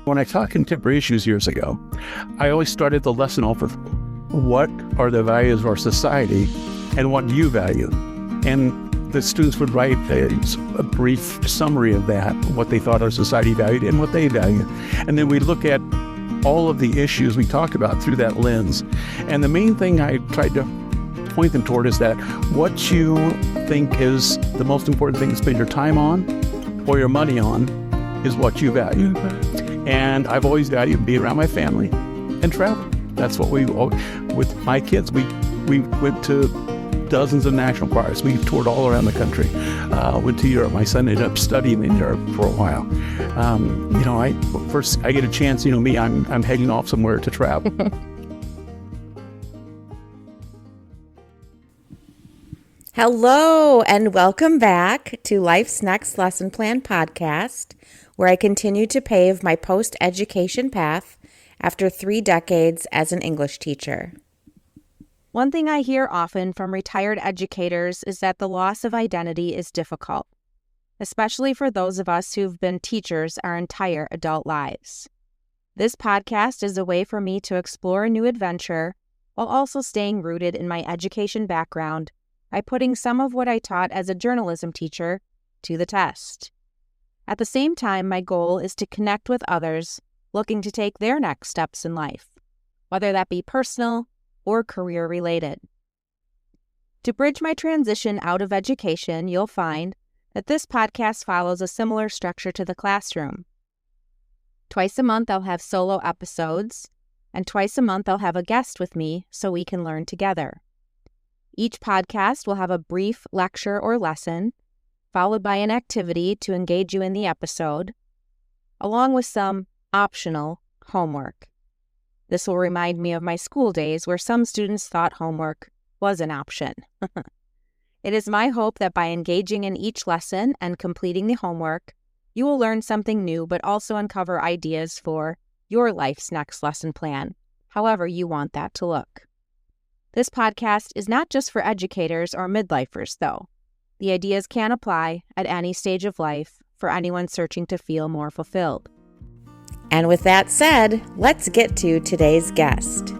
When I taught contemporary issues years ago, I always started the lesson off with what are the values of our society and what do you value? And the students would write a brief summary of that, what they thought our society valued and what they valued. And then we look at all of the issues we talked about through that lens. And the main thing I tried to point them toward is that what you think is the most important thing to spend your time on or your money on is what you value. And I've always valued being around my family and travel. That's what with my kids, we went to dozens of national choirs. We toured all around the country. Went to Europe. My son ended up studying in Europe for a while. I get a chance, I'm heading off somewhere to travel. Hello, and welcome back to Life's Next Lesson Plan podcast, where I continue to pave my post-education path after 3 decades as an English teacher. One thing I hear often from retired educators is that the loss of identity is difficult, especially for those of us who've been teachers our entire adult lives. This podcast is a way for me to explore a new adventure while also staying rooted in my education background by putting some of what I taught as a journalism teacher to the test. At the same time, my goal is to connect with others looking to take their next steps in life, whether that be personal or career-related. To bridge my transition out of education, you'll find that this podcast follows a similar structure to the classroom. Twice a month, I'll have solo episodes, and twice a month, I'll have a guest with me so we can learn together. Each podcast will have a brief lecture or lesson, followed by an activity to engage you in the episode, along with some optional homework. This will remind me of my school days where some students thought homework was an option. It is my hope that by engaging in each lesson and completing the homework, you will learn something new but also uncover ideas for your life's next lesson plan, however you want that to look. This podcast is not just for educators or midlifers, though. The ideas can apply at any stage of life for anyone searching to feel more fulfilled. And with that said, let's get to today's guest.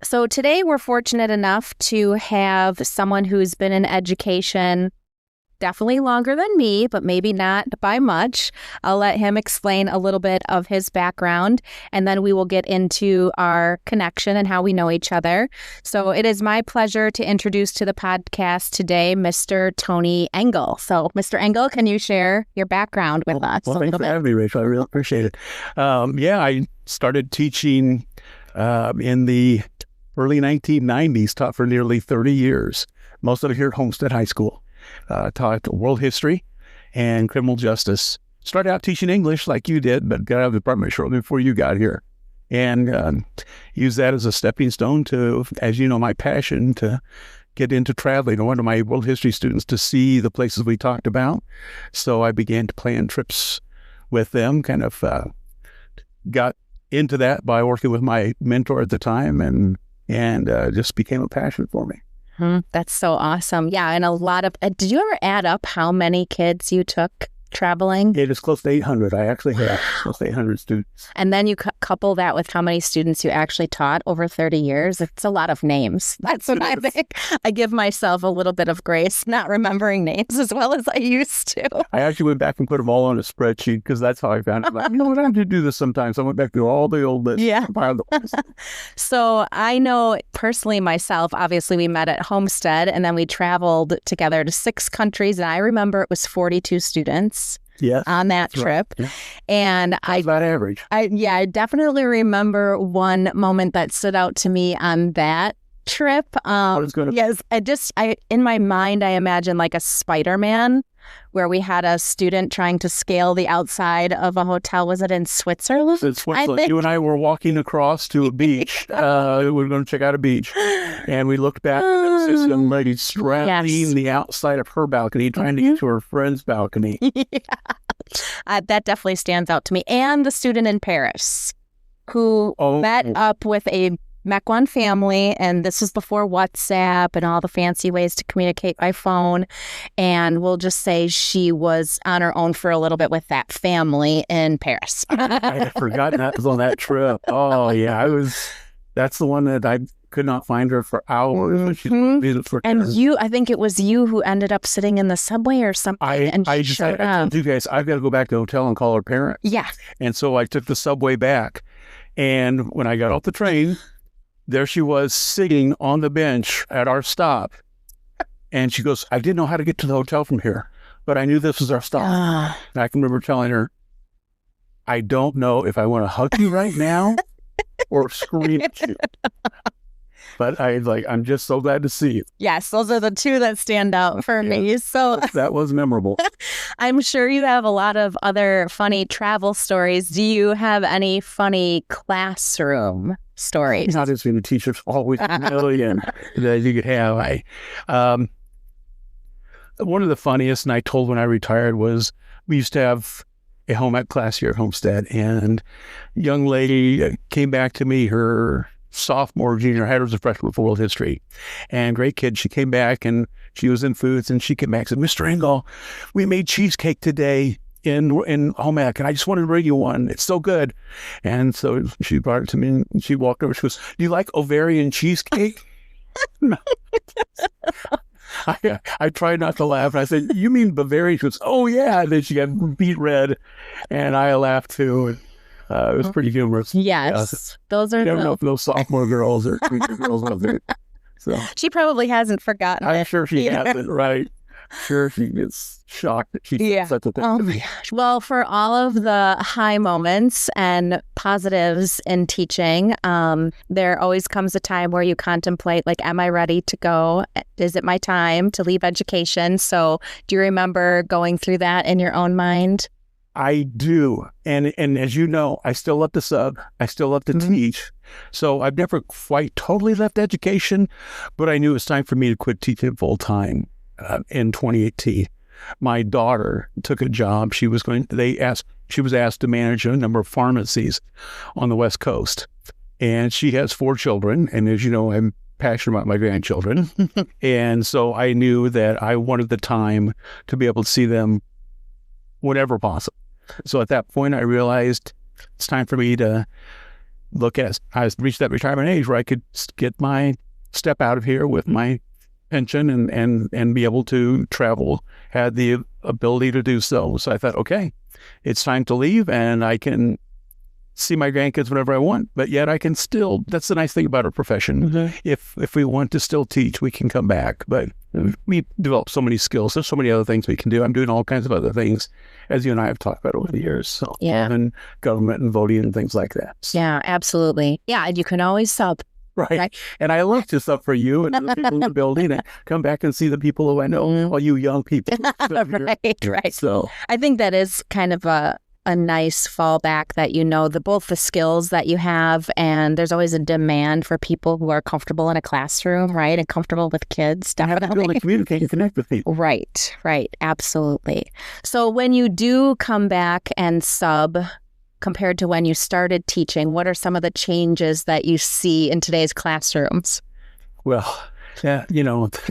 So today we're fortunate enough to have someone who's been in education definitely longer than me, but maybe not by much. I'll let him explain a little bit of his background, and then we will get into our connection and how we know each other. So it is my pleasure to introduce to the podcast today, Mr. Tony Engle. So, Mr. Engle, can you share your background with us? Well, thanks for having me, Rachel. I really appreciate it. I started teaching in the early 1990s, taught for nearly 30 years, most of it here at Homestead High School. Taught world history and criminal justice. Started out teaching English like you did, but got out of the department shortly before you got here. And used that as a stepping stone to, as you know, my passion to get into traveling. I wanted my world history students to see the places we talked about. So I began to plan trips with them, kind of got into that by working with my mentor at the time and just became a passion for me. That's so awesome. Yeah, and a lot of, did you ever add up how many kids you took traveling? It is close to 800. I actually have close to 800 students. And then you couple that with how many students you actually taught over 30 years. It's a lot of names. That's what I think. I give myself a little bit of grace not remembering names as well as I used to. I actually went back and put them all on a spreadsheet because that's how I found it. Like, I have to do this sometimes. So I went back through all the old lists. Yeah. So I know personally myself, obviously we met at Homestead and then we traveled together to 6 countries. And I remember it was 42 students. Yes, on that trip. Right. Yeah. And that's about average. I definitely remember one moment that stood out to me on that trip. Yes, I in my mind, I imagine like a Spider-Man where we had a student trying to scale the outside of a hotel. Was it in Switzerland? It's Switzerland. You and I were walking across to a beach. We were going to check out a beach. And we looked back and this young lady straddling the outside of her balcony, trying to get to her friend's balcony. That definitely stands out to me. And the student in Paris who met up with a Mequon family, and this was before WhatsApp and all the fancy ways to communicate by phone. And we'll just say she was on her own for a little bit with that family in Paris. I had forgotten that was on that trip. Oh, yeah. That's the one that I could not find her for hours. And I think it was you who ended up sitting in the subway or something. I told you guys, I've got to go back to the hotel and call her parents. Yeah. And so I took the subway back. And when I got off the train, there she was sitting on the bench at our stop. And she goes, I didn't know how to get to the hotel from here, but I knew this was our stop. And I can remember telling her, I don't know if I want to hug you right now or scream at you. But I'm just so glad to see you. Yes, those are the two that stand out for me. So that was memorable. I'm sure you have a lot of other funny travel stories. Do you have any funny classroom stories? Not as being a teacher, always a million that you could have. One of the funniest, and I told when I retired, was we used to have a home ec class here at Homestead, and a young lady came back to me, her sophomore, junior, had her as a freshman for world history, and great kid. She came back and she was in foods, and she came back and said, Mr. Engle, we made cheesecake today in home ec, and I just wanted to bring you one. It's so good. And so she brought it to me, and she walked over. She goes, do you like ovarian cheesecake? I tried not to laugh, and I said, you mean Bavarian? She goes, oh yeah. And then she got beet red, and I laughed too. And it was pretty humorous. Yes. Those are I don't know if those sophomore girls or junior girls love it. So she probably hasn't forgotten I'm it. sure she hasn't, right? Sure, she gets shocked that she said such a thing. Oh my gosh. Well, for all of the high moments and positives in teaching, there always comes a time where you contemplate, like, am I ready to go? Is it my time to leave education? So do you remember going through that in your own mind? I do. And as you know, I still love to sub. I still love to teach. So I've never quite totally left education, but I knew it was time for me to quit teaching full time in 2018. My daughter took a job. She was asked to manage a number of pharmacies on the West Coast. And she has 4 children. And as you know, I'm passionate about my grandchildren. And so I knew that I wanted the time to be able to see them whenever possible. So at that point, I realized it's time for me to I reached that retirement age where I could get my step out of here with my pension and be able to travel, had the ability to do so. So I thought, okay, it's time to leave, and I can see my grandkids whenever I want, but yet I can still, that's the nice thing about our profession. Mm-hmm. If we want to still teach, we can come back, but we develop so many skills. There's so many other things we can do. I'm doing all kinds of other things, as you and I have talked about over the years. So, and government and voting and things like that. So. Yeah, absolutely. Yeah, and you can always sub. Right. And I love to sub for you and the people in the building, and come back and see the people who I know, all you young people. Right. So I think that is kind of a nice fallback, that both the skills that you have, and there's always a demand for people who are comfortable in a classroom, right? And comfortable with kids. Definitely. Really communicate and connect with people. Right. Absolutely. So when you do come back and sub, compared to when you started teaching, what are some of the changes that you see in today's classrooms? Well, yeah,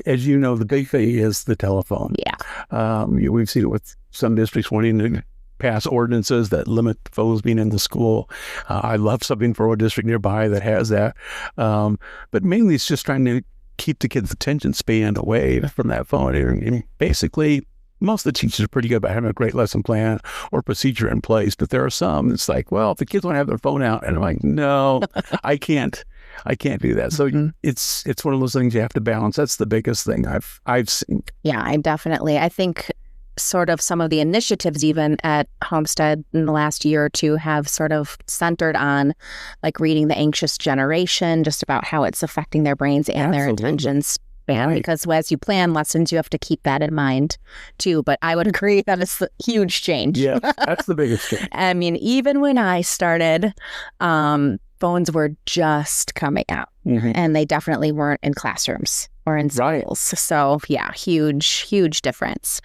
as you know, the big thing is the telephone. Yeah. We've seen it with some districts wanting to pass ordinances that limit phones being in the school. I love something for a district nearby that has that. But mainly it's just trying to keep the kids' attention span away from that phone. And basically, most of the teachers are pretty good about having a great lesson plan or procedure in place, but there are some, it's like, well, if the kids want to have their phone out, and I'm like, no, I can't do that. So it's one of those things you have to balance. That's the biggest thing I've seen. Yeah, I think sort of some of the initiatives even at Homestead in the last year or two have sort of centered on like reading the anxious generation, just about how it's affecting their brains and their attention span. Right. Because as you plan lessons, you have to keep that in mind too. But I would agree that it's a huge change. Yeah, that's the biggest change. I mean, even when I started, phones were just coming out, and they definitely weren't in classrooms or in schools. Right. So yeah, huge difference.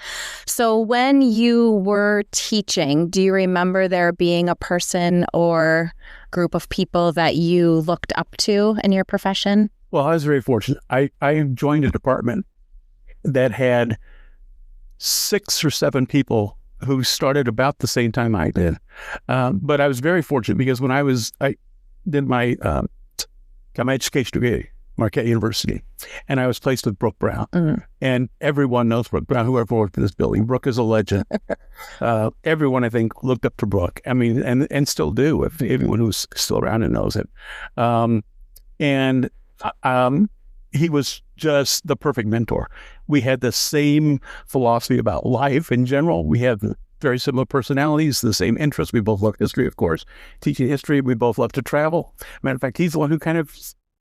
So when you were teaching, do you remember there being a person or group of people that you looked up to in your profession? Well, I was very fortunate. I joined a department that had 6 or 7 people who started about the same time I did. But I was very fortunate because when I did my got my education degree at Marquette University, and I was placed with Brooke Brown. And everyone knows Brooke Brown, whoever worked in this building. Brooke is a legend. Everyone, I think, looked up to Brooke. I mean, and still do, if anyone who's still around and knows it. And he was just the perfect mentor. We had the same philosophy about life in general. We had very similar personalities, the same interests. We both loved history, of course. Teaching history, we both loved to travel. Matter of fact, he's the one who kind of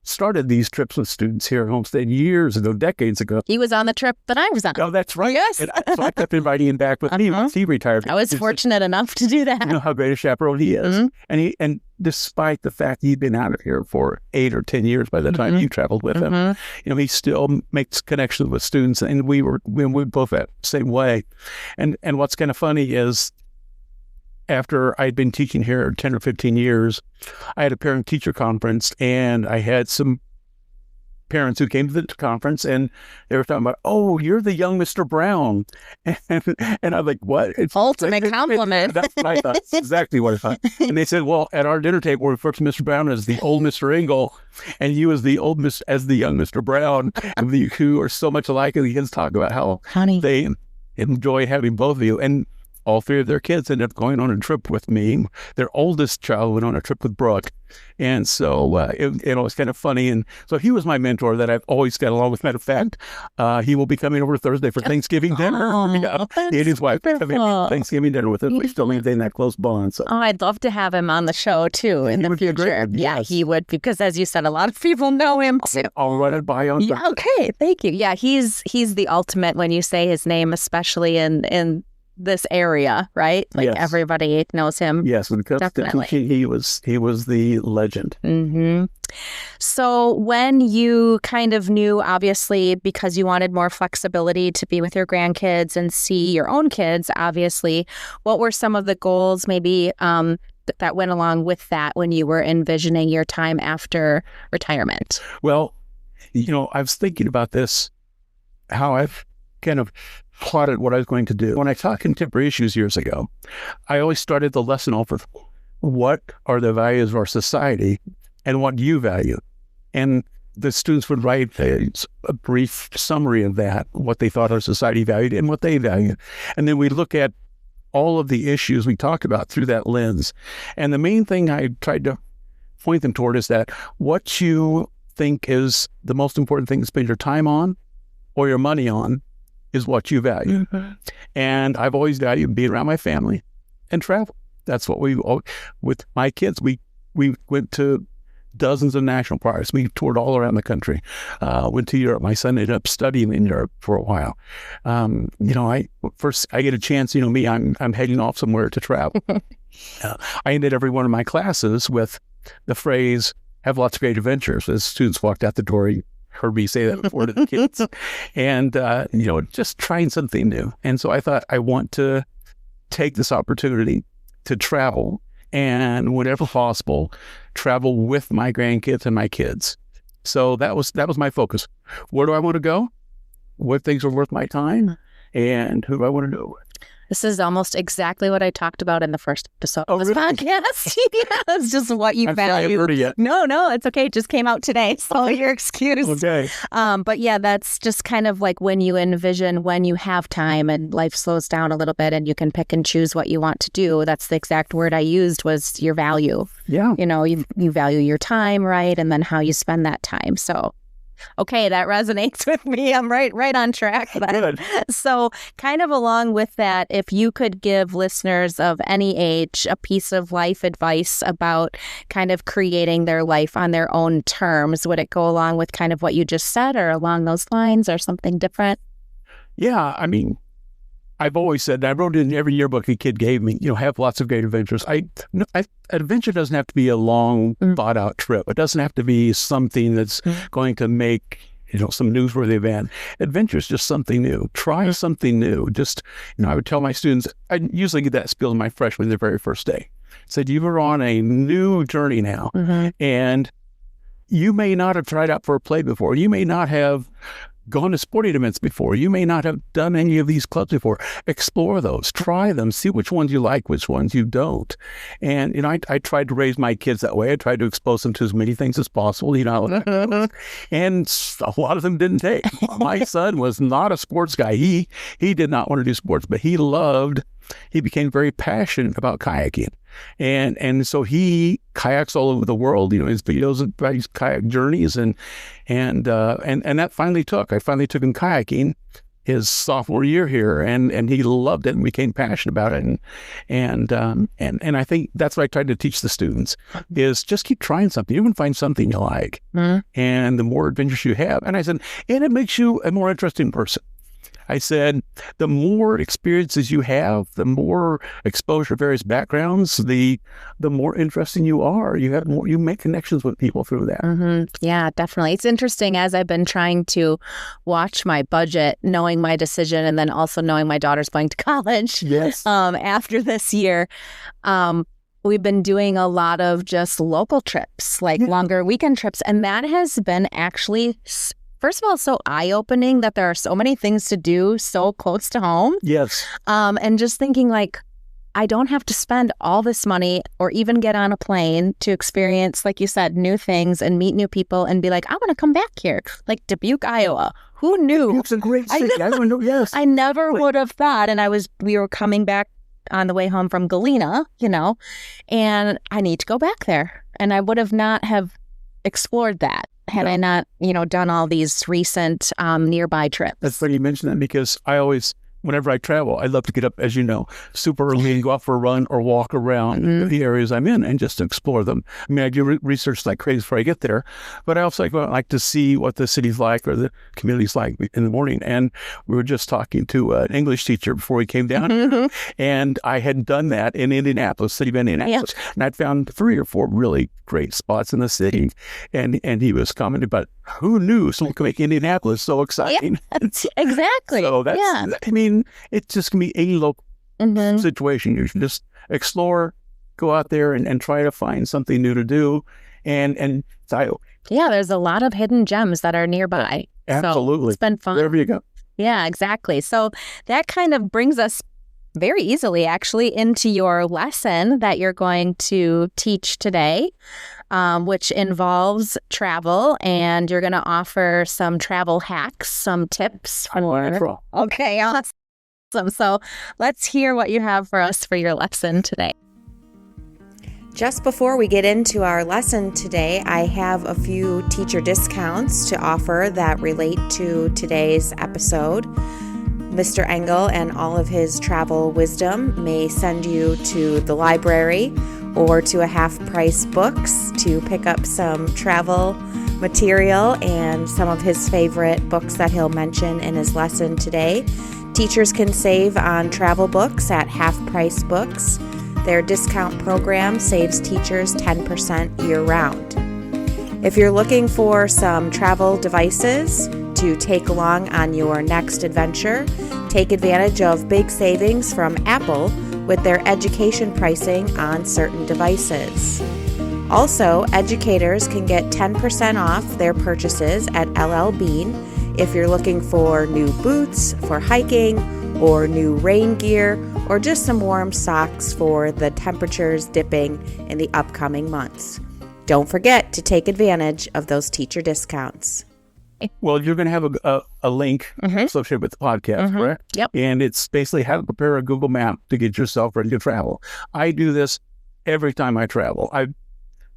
started these trips with students here at Homestead years ago, decades ago. He was on the trip that I was on. Oh, that's right. Yes. So I kept inviting him back with me once he retired. I was fortunate enough to do that. You know how great a chaperone he is. And despite the fact he'd been out of here for 8 or 10 years by the time you traveled with him, you know, he still makes connections with students, and we both that same way. And what's kind of funny is, after I'd been teaching here 10 or 15 years, I had a parent-teacher conference, and I had some parents who came to the conference, and they were talking about, "Oh, you're the young Mr. Brown." And I'm like, "What?" It's ultimate compliment. That's what I thought. That's exactly what I thought. And they said, "Well, at our dinner table, we refer to Mr. Brown as the old Mr. Engle, and you as the young Mr. Brown, who are so much alike." And the kids talk about how they enjoy having both of you. And all 3 of their kids ended up going on a trip with me. Their oldest child went on a trip with Brooke. And so it was kind of funny. And so he was my mentor that I've always got along with. Matter of fact, he will be coming over Thursday for Thanksgiving dinner. He and his wife coming Thanksgiving dinner with us. We still maintain that close bond. So. Oh, I'd love to have him on the show, too, in the future. Yeah, yes. He would, because as you said, a lot of people know him, too. I'll run it by on Thursday. Yeah, okay, thank you. Yeah, he's the ultimate when you say his name, especially in this area, right? Like everybody knows him. Yes, because he was the legend. So when you kind of knew, obviously, because you wanted more flexibility to be with your grandkids and see your own kids, obviously, what were some of the goals maybe that went along with that when you were envisioning your time after retirement? Well, you know, I was thinking about this, how I've kind of plotted what I was going to do. When I taught contemporary issues years ago, I always started the lesson off with, what are the values of our society and what do you value? And the students would write a brief summary of that, what they thought our society valued and what they valued. And then we look at all of the issues we talked about through that lens. And the main thing I tried to point them toward is that what you think is the most important thing to spend your time on or your money on is what you value. And I've always valued being around my family and travel. That's what with my kids, we went to dozens of national parks. We toured all around the country, went to Europe. My son ended up studying in Europe for a while. You know, I get a chance, you know, I'm heading off somewhere to travel. I ended every one of my classes with the phrase, have lots of great adventures. As students walked out the door, you heard me say that before to the kids. And, you know, just trying something new. And so I thought, I want to take this opportunity to travel and, whenever possible, travel with my grandkids and my kids. So that was my focus. Where do I want to go? What things are worth my time? And who do I want to do it with? This is almost exactly what I talked about in the first episode of this podcast. Yeah, that's just what you value. I haven't heard it yet. No, it's okay. It just came out today, so you're excused. Okay. But yeah, that's just kind of like when you envision when you have time and life slows down a little bit and you can pick and choose what you want to do. That's the exact word I used, was your value. Yeah. You know, you value your time, right? And then how you spend that time. So okay, that resonates with me. I'm right on track. Good. So kind of along with that, if you could give listeners of any age a piece of life advice about kind of creating their life on their own terms, would it go along with kind of what you just said, or along those lines, or something different? Yeah, I mean, I've always said, and I wrote it in every yearbook a kid gave me, you know, have lots of great adventures. An adventure doesn't have to be a long, thought out trip. It doesn't have to be something that's going to make, you know, some newsworthy event. Adventure is just something new. Try something new. Just, you know, I would tell my students, I usually get that spiel in my freshmen their very first day. said, you are on a new journey now. And you may not have tried out for a play before. You may not have gone to sporting events before. You may not have done any of these clubs before. Explore those, try them, see which ones you like, which ones you don't. And, I tried to raise my kids that way. I tried to expose them to as many things as possible, and a lot of them didn't take. My son was not a sports guy. He did not want to do sports, but he became very passionate about kayaking. And so he kayaks all over the world, his videos about his kayak journeys and that finally took. I finally took him kayaking his sophomore year here, and he loved it and became passionate about it. And I think that's what I tried to teach the students is just keep trying something. You can find something you like. And the more adventures you have. And I said, and it makes you a more interesting person. I said, the more experiences you have, the more exposure to various backgrounds, the more interesting you are. You make connections with people through that. Yeah, definitely. It's interesting as I've been trying to watch my budget, knowing my decision, and then also knowing my daughter's going to college. Yes. After this year, we've been doing a lot of just local trips, like longer weekend trips, and that has been actually first of all, so eye-opening that there are so many things to do so close to home. Yes. And just thinking I don't have to spend all this money or even get on a plane to experience, like you said, new things and meet new people and be like, I want to come back here. Like Dubuque, Iowa. Who knew? It's a great city. I don't know. Yes. I never would have thought. And we were coming back on the way home from Galena, and I need to go back there. And I would have not have explored that had I not, done all these recent nearby trips. That's funny you mention that because whenever I travel, I love to get up, as you know, super early and go out for a run or walk around the areas I'm in and just explore them. I mean, I do research like crazy before I get there, but I also like to see what the city's like or the community's like in the morning. And we were just talking to an English teacher before he came down, and I had done that in Indianapolis, city of Indianapolis, and I'd found 3 or 4 really great spots in the city. And he was commenting about who knew someone could make Indianapolis so exciting. Yeah, exactly. So I mean, it's just going to be a local situation. You should just explore, go out there and try to find something new to do. And it's eye-opening. Yeah, there's a lot of hidden gems that are nearby. Absolutely. So it's been fun. Wherever you go. Yeah, exactly. So that kind of brings us very easily, actually, into your lesson that you're going to teach today, which involves travel, and you're going to offer some travel hacks, some tips. Okay, awesome. So let's hear what you have for us for your lesson today. Just before we get into our lesson today, I have a few teacher discounts to offer that relate to today's episode. Mr. Engle and all of his travel wisdom may send you to the library or to a half-price books to pick up some travel material and some of his favorite books that he'll mention in his lesson today. Teachers can save on travel books at half-price books. Their discount program saves teachers 10% year-round. If you're looking for some travel devices to take along on your next adventure, take advantage of big savings from Apple with their education pricing on certain devices. Also, educators can get 10% off their purchases at LL Bean if you're looking for new boots for hiking or new rain gear or just some warm socks for the temperatures dipping in the upcoming months. Don't forget to take advantage of those teacher discounts. Well, you're going to have a link associated with the podcast, correct? Yep. And it's basically how to prepare a Google map to get yourself ready to travel. I do this every time I travel.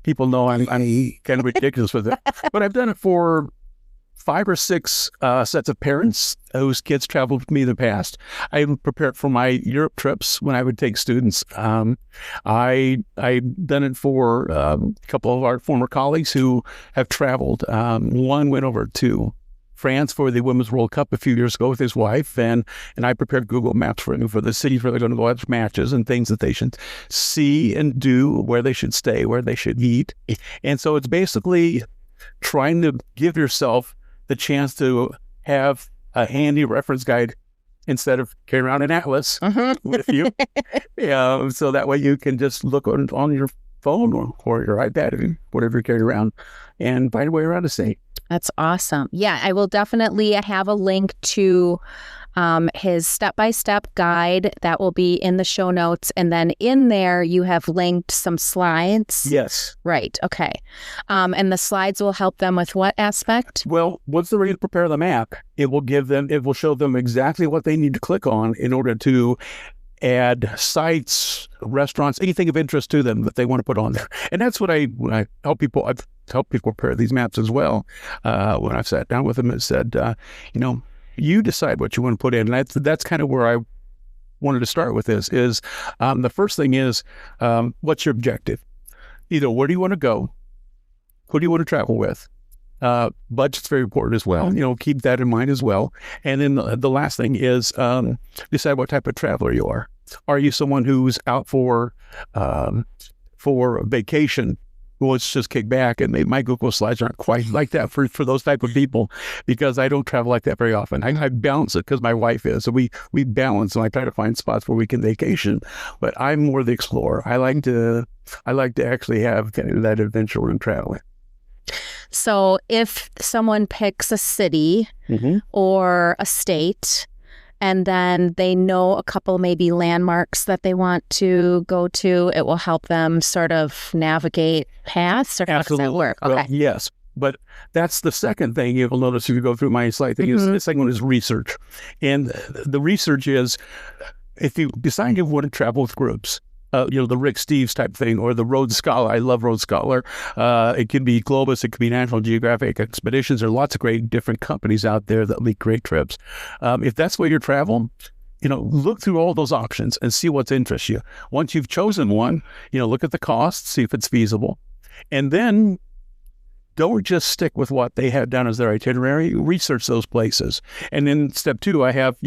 People know I'm kind of ridiculous with it, but I've done it for 5 or 6 sets of parents whose kids traveled with me in the past. I prepared for my Europe trips when I would take students. I've done it for a couple of our former colleagues who have traveled. One went over to France for the Women's World Cup a few years ago with his wife, and I prepared Google Maps for him for the cities where they're going to go watch matches and things that they should see and do, where they should stay, where they should eat. And so it's basically trying to give yourself the chance to have a handy reference guide instead of carrying around an atlas with you. Yeah, so that way you can just look on your phone or your iPad, whatever you're carrying around, and find a way around the state. That's awesome. Yeah, I will definitely have a link to his step-by-step guide that will be in the show notes. And then in there, you have linked some slides. Yes. Right. Okay. And the slides will help them with what aspect? Well, once they're ready to prepare the map, it will show them exactly what they need to click on in order to add sites, restaurants, anything of interest to them that they want to put on there. And that's what when I help people, I've helped people prepare these maps as well. When I've sat down with them and said, you decide what you want to put in. And that's kind of where I wanted to start with this is the first thing is, what's your objective? Either where do you want to go? Who do you want to travel with? Budget's very important as well. Keep that in mind as well. And then the last thing is decide what type of traveler you are. Are you someone who's out for vacation, who wants to just kick back? And my Google slides aren't quite like that for those type of people, because I don't travel like that very often. I balance it because my wife is. So we balance, and I try to find spots where we can vacation. But I'm more the explorer. I like to actually have kind of that adventure when I'm traveling. So if someone picks a city or a state, and then they know a couple maybe landmarks that they want to go to, it will help them sort of navigate paths, or how does that work? Okay. Well, yes. But that's the second thing you'll notice if you go through my slide thing. The second one is research. And the research is, if you decide you want to travel with groups, the Rick Steves type thing, or the Rhodes Scholar. I love Rhodes Scholar. It could be Globus, it could be National Geographic Expeditions. There are lots of great different companies out there that lead great trips. If that's where you're traveling, look through all those options and see what's interests you. Once you've chosen one, look at the costs, see if it's feasible. And then don't just stick with what they have down as their itinerary. Research those places. And then step 2, I have,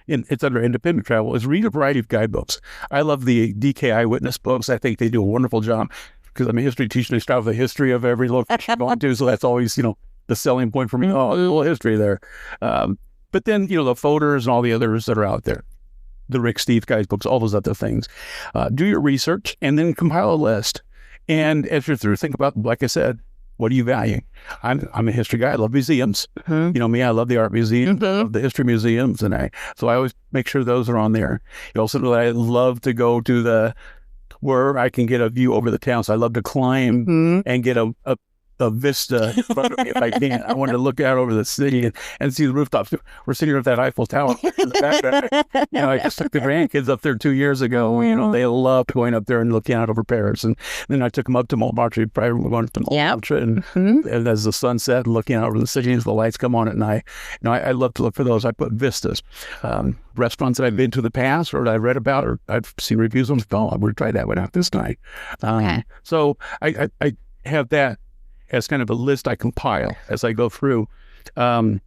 it's under independent travel, is read a variety of guidebooks. I love the DK Eyewitness books. I think they do a wonderful job, because I'm a history teacher. They start with the history of every location I'm going to, so that's always, the selling point for me. Oh, there's a little history there. But then, the photos and all the others that are out there, the Rick Steves guidebooks, all those other things. Do your research and then compile a list. And as you're through, think about, like I said, what do you value? I'm a history guy. I love museums. You know me, I love the art museums, I love the history museums, so I always make sure those are on there. You also know that I love to go to where I can get a view over the town. So I love to climb and get a vista in front of me if I can. I want to look out over the city and see the rooftops. We're sitting here at that Eiffel Tower. I just took the grandkids up there 2 years ago. They loved going up there and looking out over Paris. And then I took them up to Montmartre. Probably going to Montmartre, and as the sun set and looking out over the city as the lights come on at night. I love to look for those. I put vistas. Restaurants that I've been to in the past, or that I read about, or I've seen reviews on. Oh, I'm going to try that one out this night. So I have that as kind of a list I compile as I go through. And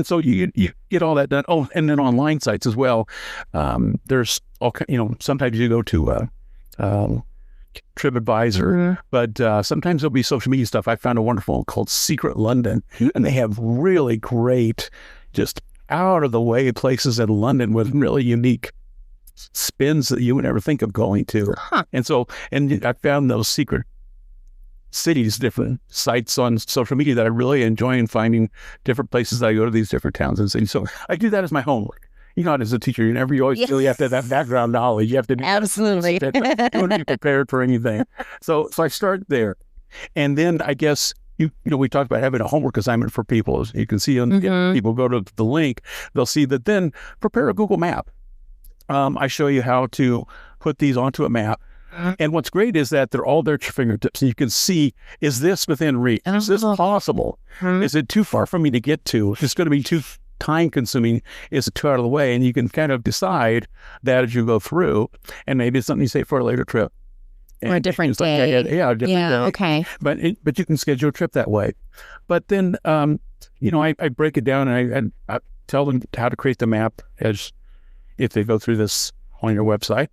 so you get all that done. Oh, and then online sites as well. There's all, sometimes you go to TripAdvisor, but sometimes there'll be social media stuff. I found a wonderful one called Secret London, and they have really great, just out of the way places in London with really unique spins that you would never think of going to. And I found those secret cities, different sites on social media that I really enjoy, and finding different places that I go to, these different towns and cities. So I do that as my homework. As a teacher, you always feel you have to have that background knowledge. You have to absolutely you want to be prepared for anything. So I start there, and then I guess we talked about having a homework assignment for people. As you can see, people go to the link, they'll see that. Then prepare a Google map. I show you how to put these onto a map. And what's great is that they're all there at your fingertips. And you can see, is this within reach? Is this possible? Is it too far for me to get to? If it's going to be too time consuming, is it too out of the way? And you can kind of decide that as you go through. And maybe it's something you say for a later trip. Or a different day. A different day. Okay. But you can schedule a trip that way. But then, I break it down, and I tell them how to create the map as if they go through this on your website,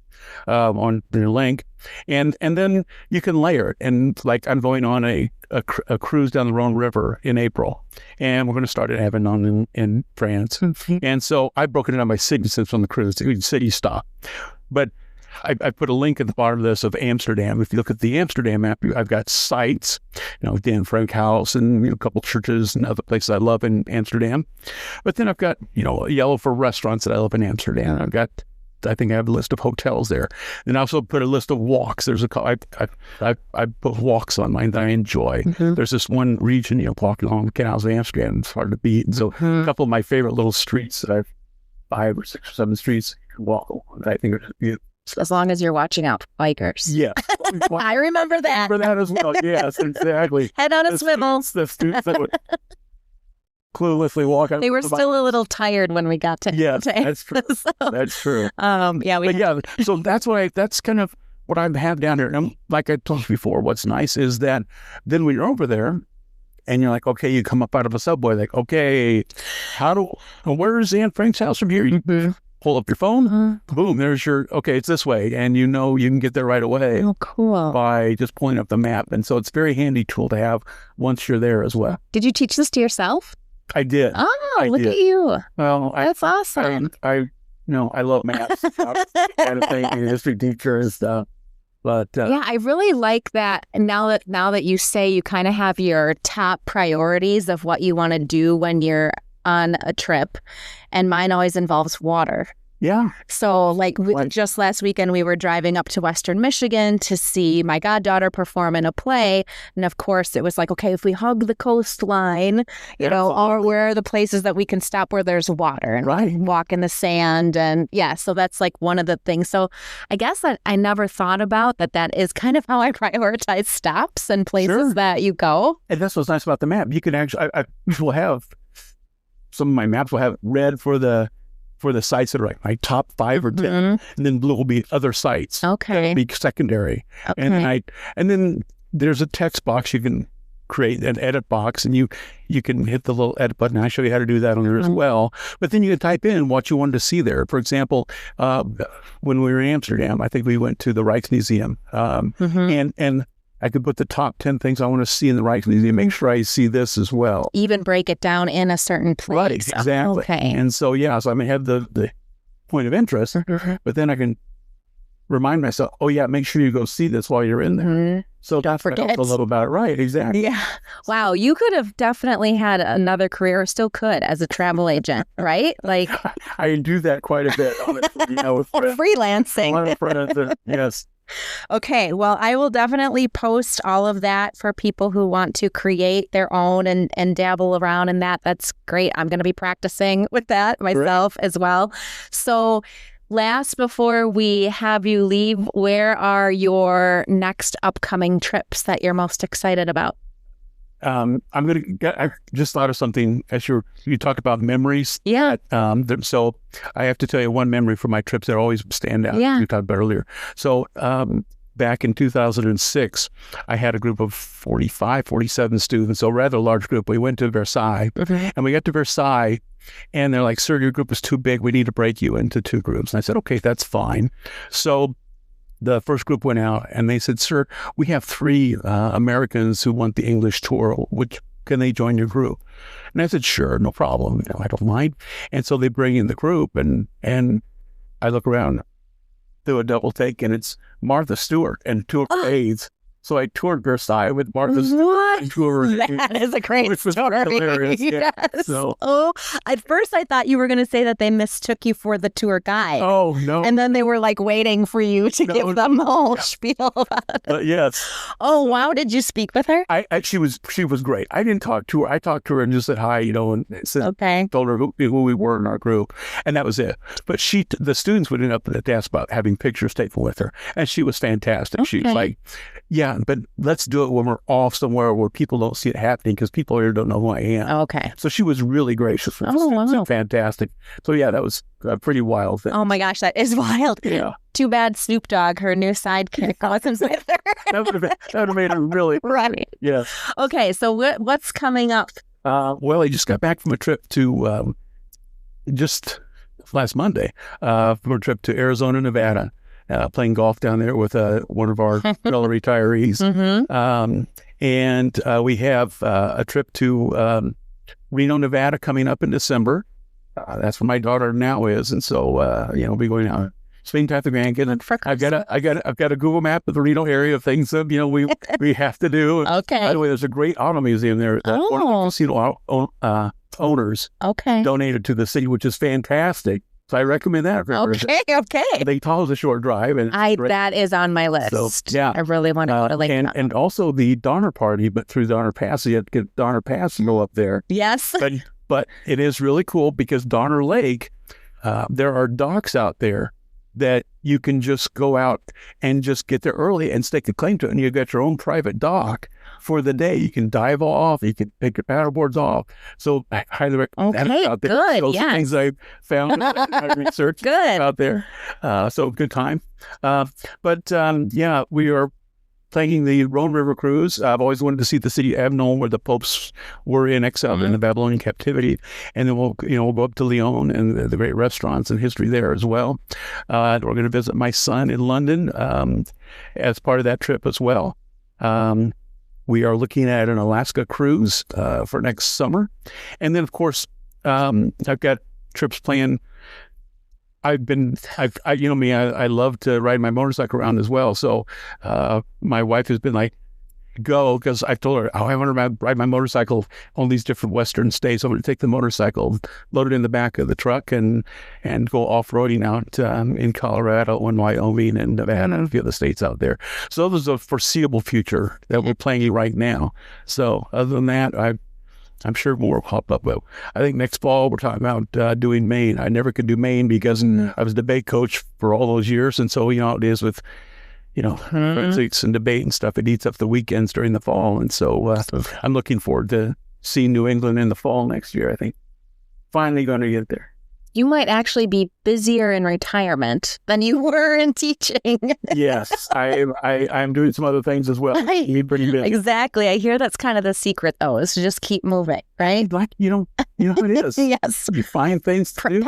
on your link, and then you can layer it. And like I'm going on a cruise down the Rhone River in April, and we're going to start at Avignon in France. And so I've broken it down by city since on the cruise, city stop. But I put a link at the bottom of this of Amsterdam. If you look at the Amsterdam map, I've got sites, Dan Frank House and a couple churches and other places I love in Amsterdam. But then I've got, a yellow for restaurants that I love in Amsterdam. I think I have a list of hotels there. And I also put a list of walks. There's I put walks on mine that I enjoy. There's this one region, walking along the canals of Amsterdam. It's hard to beat. And so a couple of my favorite little streets that I've 5 or 6 or 7 streets you can walk along that I think are as long as you're watching out for bikers. Yeah. I remember that. Remember that as well. Yes, exactly. Head on a swivel. The students that would cluelessly walk out. They were still a little tired when we got to. Yes, that's true. So, that's true. So that's kind of what I have down here. And like I told you before, what's nice is that then when you're over there and you're like, okay, you come up out of a subway, like, okay, where's Anne Frank's house from here? You pull up your phone, boom, there's okay, it's this way. And you can get there right away. Oh, cool. By just pulling up the map. And so it's a very handy tool to have once you're there as well. Did you teach this to yourself? I did. Oh, look at you. Well, that's awesome. I love math kind of thing, and history teacher and stuff. But I really like that. Now that you say you kind of have your top priorities of what you want to do when you're on a trip, and mine always involves water. Yeah. So just last weekend, we were driving up to Western Michigan to see my goddaughter perform in a play. And of course, it was like, okay, if we hug the coastline, or where are the places that we can stop where there's water and walk in the sand. And so that's like one of the things. So I guess that I never thought about that is kind of how I prioritize stops and places that you go. And that's what's nice about the map. You can actually, I will have, some of my maps will have red for the sites that are like my top 5 or 10, and then blue will be other sites. Okay. Be secondary. Okay. And then there's a text box you can create, an edit box, and you can hit the little edit button. I show you how to do that on there as well. But then you can type in what you wanted to see there. For example, when we were in Amsterdam, I think we went to the Rijksmuseum, and I could put the top 10 things I want to see in the Rijksmuseum, make sure I see this as well. Even break it down in a certain place. Right, exactly. Okay. And so, so I may have the point of interest, but then I can remind myself, make sure you go see this while you're in there. So don't forget. A little about it. Right, exactly. Yeah. Wow, you could have definitely had another career, or still could, as a travel agent, right? Like I do that quite a bit, honestly, with freelancing. Yes. Okay, well, I will definitely post all of that for people who want to create their own and dabble around in that. That's great. I'm going to be practicing with that myself as well. So last, before we have you leave, where are your next upcoming trips that you're most excited about? I just thought of something as you talk about memories. Yeah. So I have to tell you one memory from my trips that always stand out. Yeah. You talked about earlier. So, back in 2006, I had a group of 45, 47 students, so a rather large group. We went to Versailles, and we got to Versailles, and they're like, "Sir, your group is too big. We need to break you into 2 groups." And I said, "Okay, that's fine." So the first group went out, and they said, "Sir, we have 3 Americans who want the English tour. Can they join your group?" And I said, "Sure, no problem. I don't mind." And so they bring in the group, and I look around, do a double take, and it's Martha Stewart and 2 of her aides. So I toured Versailles with Martha Stewart. That is a great story. Hilarious. Yes. So, at first I thought you were going to say that they mistook you for the tour guide. Oh, no. And then they were like waiting for you to give them the whole spiel about it. Yes. Oh, wow. Did you speak with her? She was great. I didn't talk to her. I talked to her and just said hi, and said, told her who we were in our group. And that was it. But the students would end up at the desk about having pictures taken with her. And she was fantastic. Okay. She was like, yeah, but let's do it when we're off somewhere where people don't see it happening, because people here don't know who I am. Okay. So she was really gracious. Oh, wow. Fantastic. So, yeah, that was a pretty wild thing. Oh, my gosh, that is wild. Yeah. Too bad Snoop Dogg, her new sidekick, wasn't with her. That would have made her really... Right. Yeah. Okay, so what's coming up? Well, I just got back from a trip to last Monday for a trip to Arizona, Nevada, playing golf down there with one of our fellow retirees. And we have a trip to Reno, Nevada coming up in December. That's where my daughter now is. And so, we'll be going out. Spending time with the grandkids. I've got a Google map of the Reno area of things that we have to do. Okay. By the way, there's a great auto museum there that one of the casino owners donated to the city, which is fantastic. So I recommend that. Okay. Lake Tahoe is a short drive, and that is on my list. So, yeah, I really want to go to Lake Tahoe. And also the Donner Party, but through Donner Pass, you have to get Donner Pass and go up there. Yes. But it is really cool because Donner Lake, there are docks out there that you can just go out and just get there early and stake a claim to it. And you've got your own private dock for the day. You can dive off. You can take your paddleboards off. So I highly recommend that out there. Good. Those things I found in my research out there. So good time. We are planning the Rhone River cruise. I've always wanted to see the city of Avignon where the popes were in exile in the Babylonian captivity. And then we'll go up to Lyon and the great restaurants and history there as well. We're going to visit my son in London as part of that trip as well. We are looking at an Alaska cruise for next summer. And then, of course, I've got trips planned. I love to ride my motorcycle around as well. So my wife has been like, go, because I've told her, I want to ride my motorcycle on these different Western states. I'm going to take the motorcycle, load it in the back of the truck, and go off-roading out in Colorado and Wyoming and Nevada and a few other states out there. So there's a foreseeable future that we're planning right now. So other than that, I'm sure more will pop up. But I think next fall we're talking about doing Maine. I never could do Maine because I was a debate coach for all those years. And so, how it is with, forensics and debate and stuff. It eats up the weekends during the fall. And so I'm looking forward to seeing New England in the fall next year. I think finally going to get there. You might actually be busier in retirement than you were in teaching. Yes, I'm doing some other things as well. Pretty busy. Exactly. I hear that's kind of the secret, though, is to just keep moving, right? Like, how it is. Yes. You find things to do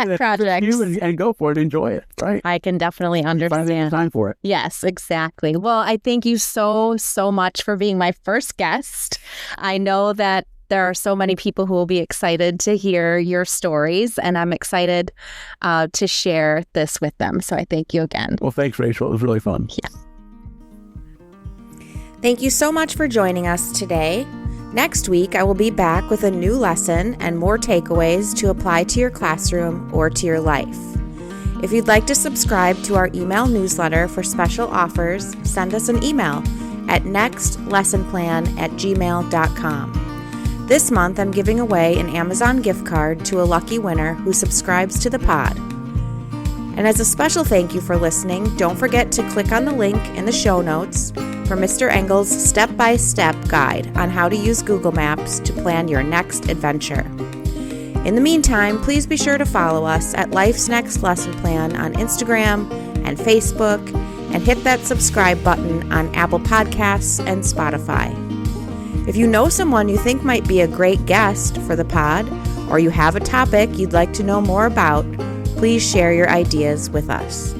and go for it, enjoy it, right? I can definitely understand. Find time for it. Yes, exactly. Well, I thank you so much for being my first guest. I know that there are so many people who will be excited to hear your stories, and I'm excited to share this with them. So I thank you again. Well, thanks, Rachel. It was really fun. Yeah. Thank you so much for joining us today. Next week, I will be back with a new lesson and more takeaways to apply to your classroom or to your life. If you'd like to subscribe to our email newsletter for special offers, send us an email at nextlessonplan@gmail.com. This month, I'm giving away an Amazon gift card to a lucky winner who subscribes to the pod. And as a special thank you for listening, don't forget to click on the link in the show notes for Mr. Engle's step-by-step guide on how to use Google Maps to plan your next adventure. In the meantime, please be sure to follow us at Life's Next Lesson Plan on Instagram and Facebook, and hit that subscribe button on Apple Podcasts and Spotify. If you know someone you think might be a great guest for the pod, or you have a topic you'd like to know more about, please share your ideas with us.